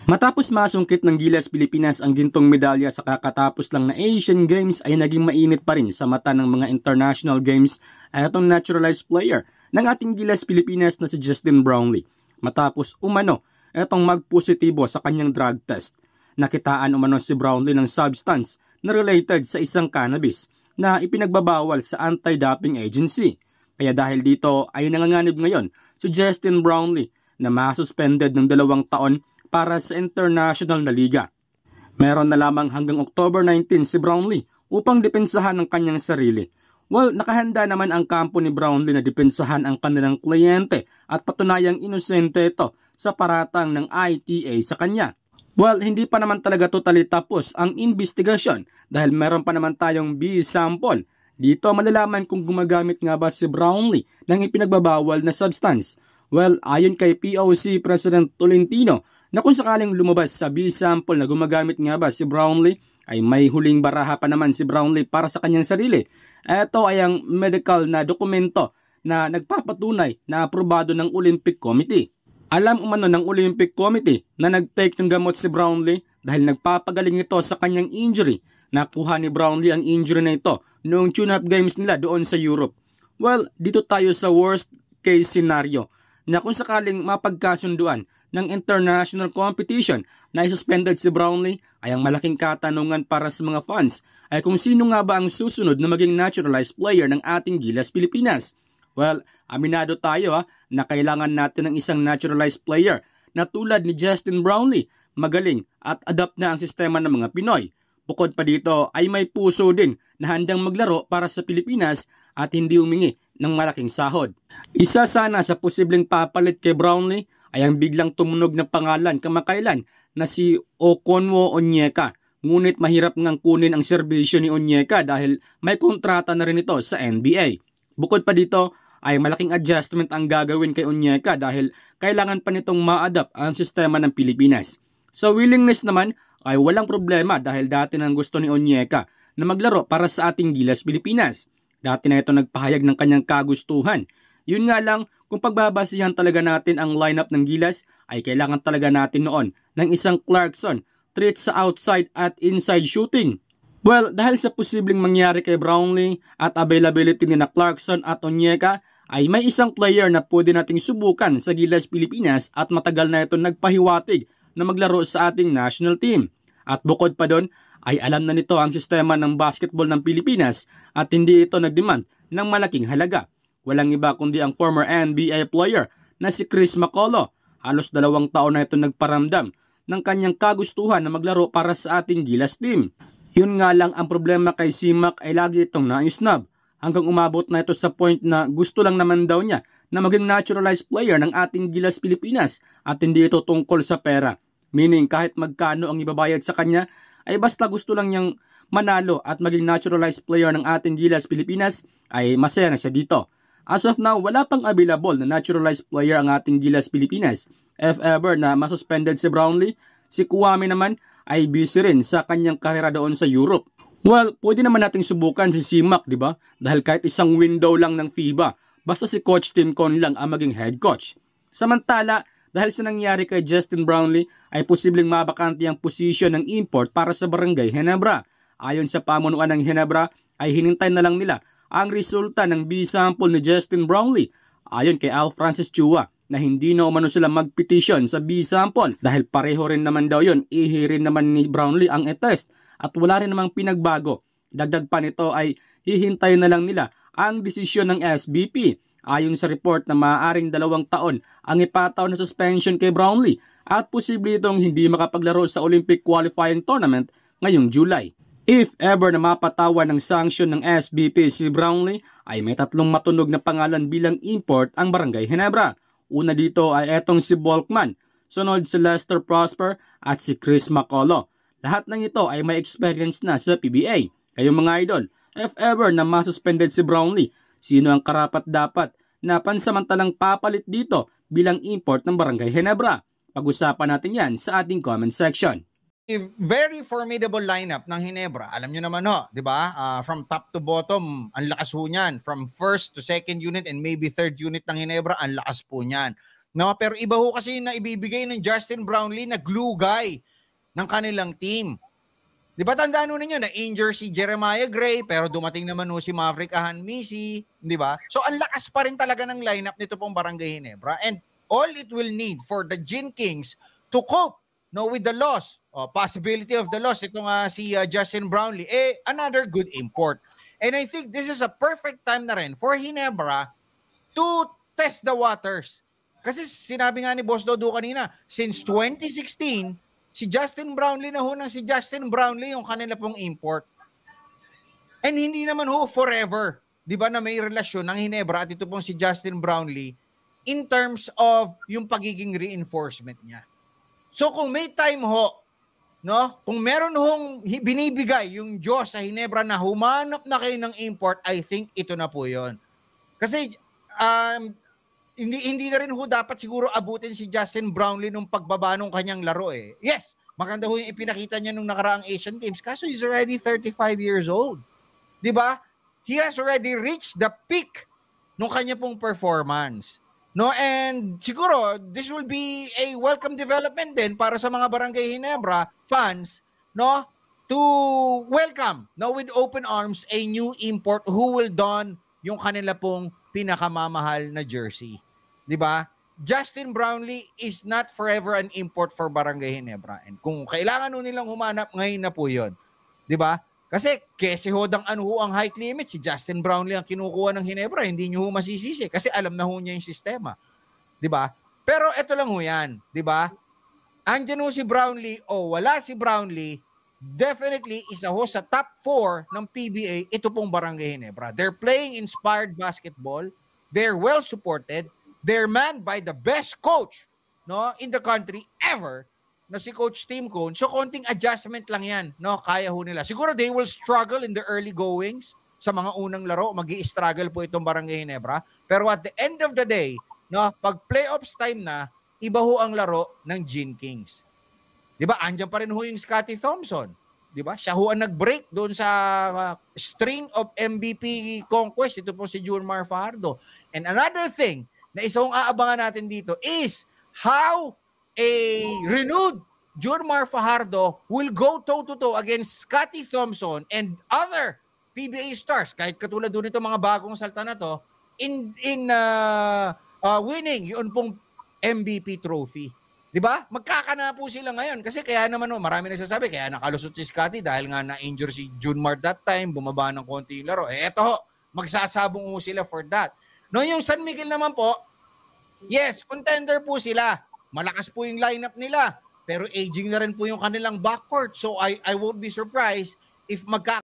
Matapos masungkit ng Gilas Pilipinas ang gintong medalya sa kakatapos lang na Asian Games ay naging mainit pa rin sa mata ng mga international games ay itong naturalized player ng ating Gilas Pilipinas na si Justin Brownlee. Matapos umano itong magpositibo sa kanyang drug test. Nakitaan umano si Brownlee ng substance na related sa isang cannabis na ipinagbabawal sa anti-doping agency. Kaya dahil dito ay nanganganib ngayon si Justin Brownlee na masuspended ng 2 taon para sa international na liga. Meron na lamang hanggang October 19 si Brownlee upang depensahan ang kanyang sarili. Well, nakahanda naman ang kampo ni Brownlee na depensahan ang kanilang kliyente at patunayang inosente ito sa paratang ng ITA sa kanya. Well, hindi pa naman talaga totally tapos ang investigasyon dahil meron pa naman tayong B sample. Dito malalaman kung gumagamit nga ba si Brownlee ng ipinagbabawal na substance. Well, ayon kay POC President Tolentino, na kung sakaling lumabas sa B-sample na gumagamit nga ba si Brownlee, ay may huling baraha pa naman si Brownlee para sa kanyang sarili. Ito ay ang medical na dokumento na nagpapatunay na aprobado ng Olympic Committee. Alam umano ng Olympic Committee na nag-take ng gamot si Brownlee dahil nagpapagaling ito sa kanyang injury. Nakuha ni Brownlee ang injury na ito noong tune-up games nila doon sa Europe. Well, dito tayo sa worst case scenario na kung sakaling mapagkasunduan ng international competition na isuspended si Brownlee, ay ang malaking katanungan para sa mga fans ay kung sino nga ba ang susunod na maging naturalized player ng ating Gilas Pilipinas. Well, aminado tayo na kailangan natin ng isang naturalized player na tulad ni Justin Brownlee, magaling at adapt na ang sistema ng mga Pinoy. Bukod pa dito ay may puso din na handang maglaro para sa Pilipinas at hindi humingi ng malaking sahod. Isa sana sa posibleng papalit kay Brownlee ay ang biglang tumunog na pangalan kamakailan na si Okonwo Onyeka. Ngunit mahirap ngang kunin ang serbisyo ni Onyeka dahil may kontrata na rin ito sa NBA. Bukod pa dito ay malaking adjustment ang gagawin kay Onyeka dahil kailangan pa nitong ma-adapt ang sistema ng Pilipinas. Sa willingness naman ay walang problema dahil dati nang gusto ni Onyeka na maglaro para sa ating Gilas Pilipinas. Dati na ito nagpahayag ng kanyang kagustuhan. Yun nga lang, kung pagbabasihan talaga natin ang lineup ng Gilas, ay kailangan talaga natin noon ng isang Clarkson, treat sa outside at inside shooting. Well, dahil sa posibleng mangyari kay Brownlee at availability ni na Clarkson at Onyeka, ay may isang player na pwede nating subukan sa Gilas Pilipinas at matagal na ito nagpahiwatig na maglaro sa ating national team. At bukod pa doon, ay alam na nito ang sistema ng basketball ng Pilipinas at hindi ito nagdemand ng malaking halaga. Walang iba kundi ang former NBA player na si Chris McCullough. Halos 2 taon na ito nagparamdam ng kanyang kagustuhan na maglaro para sa ating Gilas team. Yun nga lang ang problema kay Simak ay lagi itong na-snub. Hanggang umabot na ito sa point na gusto lang naman daw niya na maging naturalized player ng ating Gilas Pilipinas at hindi ito tungkol sa pera. Meaning kahit magkano ang ibabayad sa kanya ay basta gusto lang niyang manalo at maging naturalized player ng ating Gilas Pilipinas ay masaya na siya dito. As of now, wala pang available na naturalized player ang ating Gilas Pilipinas. If ever na masuspended si Brownlee, si Kuwami naman ay busy rin sa kanyang karera doon sa Europe. Well, pwede naman nating subukan si Simak, di ba? Dahil kahit isang window lang ng FIBA, basta si Coach Tim Con lang ang maging head coach. Samantala, dahil sa nangyari kay Justin Brownlee, ay posibleng mabakante ang posisyon ng import para sa Barangay Ginebra. Ayon sa pamunuan ng Ginebra, ay hinintay na lang nila ang resulta ng B-sample ni Justin Brownlee. Ayon kay Al Francis Chua na hindi na umano sila mag-petition sa B-sample dahil pareho rin naman daw yon, ihi rin naman ni Brownlee ang e-test at wala rin namang pinagbago. Dagdag pa nito ay hihintayin na lang nila ang desisyon ng SBP. Ayon sa report na maaaring 2 taon ang ipataw na suspension kay Brownlee at posible itong hindi makapaglaro sa Olympic qualifying tournament ngayong July. If ever na mapatawan ng sanction ng SBP si Brownlee, ay may 3 matunog na pangalan bilang import ang Barangay Ginebra. Una dito ay etong si Volkman, sunod si Lester Prosper at si Chris McCullough. Lahat ng ito ay may experience na sa PBA. Kayong mga idol, if ever na masuspended si Brownlee, sino ang karapat-dapat na pansamantalang papalit dito bilang import ng Barangay Ginebra? Pag-usapan natin yan sa ating comment section. Very formidable lineup ng Ginebra. Alam nyo naman ho, di ba? From top to bottom, ang lakas po niyan. From first to second unit and maybe third unit ng Ginebra, ang lakas po niyan. No? Pero iba ho kasi yung naibibigay ng Justin Brownlee na glue guy ng kanilang team. Di ba tandaan ninyo na injure si Jeremiah Gray pero dumating naman si Maverick Ahanmisi, di ba? So ang lakas pa rin talaga ng lineup nito pong Barangay Ginebra, and all it will need for the Gin Kings to cope with the loss, possibility of the loss itong si Justin Brownlee, another good import. And I think this is a perfect time na rin for Ginebra to test the waters. Kasi sinabi nga ni Boss Dodo kanina, since 2016, si Justin Brownlee na ho ng si Justin Brownlee yung kanila pong import. And hindi naman ho forever, di ba, na may relasyon ng Ginebra at ito pong si Justin Brownlee in terms of yung pagiging reinforcement niya. So kung may time ho, no, kung meron hong binibigay yung Diyos sa Ginebra na humanap na kayo ng import, I think ito na po yon. Kasi hindi na rin ho dapat siguro abutin si Justin Brownlee nung pagbaba nung kanyang laro eh. Yes, maganda ho yung ipinakita niya nung nakaraang Asian Games. Kaso he's already 35 years old. Di ba? He has already reached the peak nung kanya pong performance. No, and siguro this will be a welcome development din para sa mga Barangay Ginebra fans, no, to welcome, no, with open arms a new import who will don yung kanila pong pinakamamahal na jersey. 'Di ba? Justin Brownlee is not forever an import for Barangay Ginebra. And kung kailangan nun nilang humanap, ngayon na po 'yon. 'Di ba? Kasi kesi hodang ang height limit, si Justin Brownlee ang kinukuha ng Ginebra, hindi niyo ho masisisi kasi alam na ho niya yung sistema. 'Di ba? Pero ito lang ho 'yan, 'di ba? Andiyan ho si Brownlee o wala si Brownlee, definitely isa ho sa top 4 ng PBA ito pong Barangay Ginebra. They're playing inspired basketball. They're well supported. They're manned by the best coach, no, in the country ever, na si Coach Tim Cone. So konting adjustment lang 'yan, no, kaya ho nila. Siguro they will struggle in the early goings sa mga unang laro, magi-struggle po itong Barangay Ginebra. Pero at the end of the day, no, pag playoffs time na, iba ho ang laro ng Gin Kings. 'Di ba? Andiyan pa rin ho yung Scottie Thompson, 'di ba? Siya ho ang nag-break doon sa string of MVP conquest, ito po si Junmar Fajardo. And another thing na isang aabangan natin dito is how a renewed Junmar Fajardo will go toe-to-toe against Scottie Thompson and other PBA stars, kahit katulad doon ito mga bagong salta na to, in winning yun pong MVP trophy. 'Di ba? Magkakana po sila ngayon kasi kaya naman marami nagsasabi kaya nakalusot si Scottie dahil nga na-injure si Junmar that time, bumaba ng konti yung laro. Eto, magsasabong sila for that. No, yung San Miguel naman po, yes, contender po sila. Malakas po yung lineup nila, pero aging na rin po yung kanilang backcourt. So I won't be surprised if